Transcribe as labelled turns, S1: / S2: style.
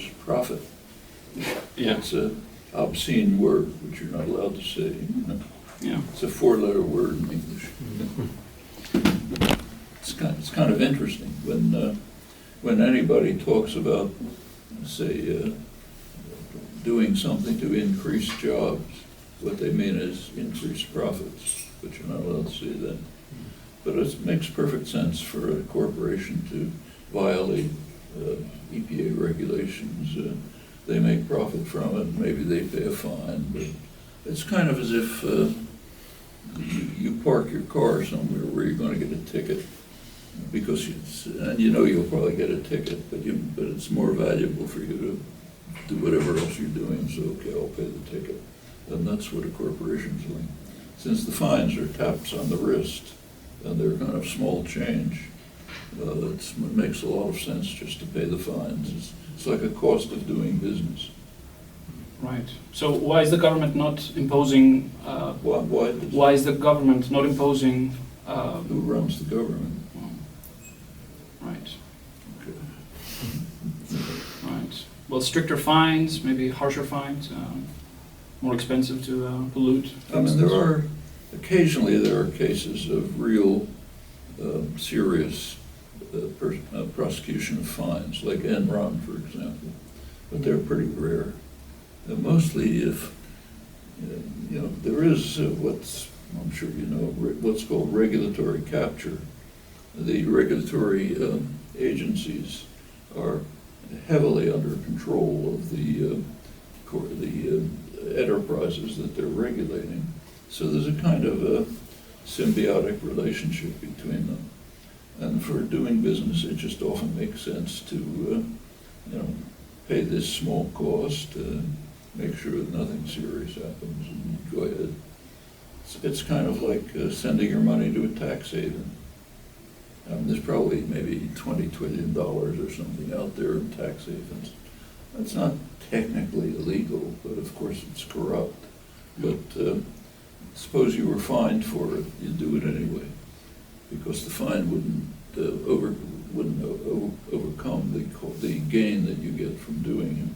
S1: is profit.
S2: Yeah.
S1: It's a obscene word, which you're not allowed to say.
S2: Yeah.
S1: It's a four-letter word in English. It's kind of interesting when anybody talks about, say, doing something to increase jobs, what they mean is increase profits, but you're not allowed to say that. But it makes perfect sense for a corporation to violate EPA regulations. They make profit from it, maybe they pay a fine, but it's kind of as if you park your car somewhere where you're going to get a ticket, because and you know you'll probably get a ticket, but it's more valuable for you to do whatever else you're doing, so okay, I'll pay the ticket. And that's what a corporation's doing. Since the fines are taps on the wrist, and they're kind of small change, it makes a lot of sense just to pay the fines. It's like a cost of doing business.
S2: Right. So why is the government not imposing? Why is the government not imposing?
S1: Who runs the government?
S2: Right.
S1: Okay.
S2: Right. Well, stricter fines, maybe harsher fines, more expensive to pollute.
S1: I mean, occasionally there are cases of real serious prosecution of fines, like Enron, for example, but they're pretty rare. And mostly if, there is I'm sure you know, what's called regulatory capture. The regulatory agencies are heavily under control of the enterprises that they're regulating. So there's a kind of a symbiotic relationship between them. And for doing business, it just often makes sense to, pay this small cost, make sure that nothing serious happens, and go ahead. It's kind of like sending your money to a tax haven. There's probably maybe $20 trillion or something out there in tax havens. That's not technically illegal, but of course it's corrupt. But suppose you were fined for it, you'd do it anyway, because the fine wouldn't overcome the gain that you get from doing it.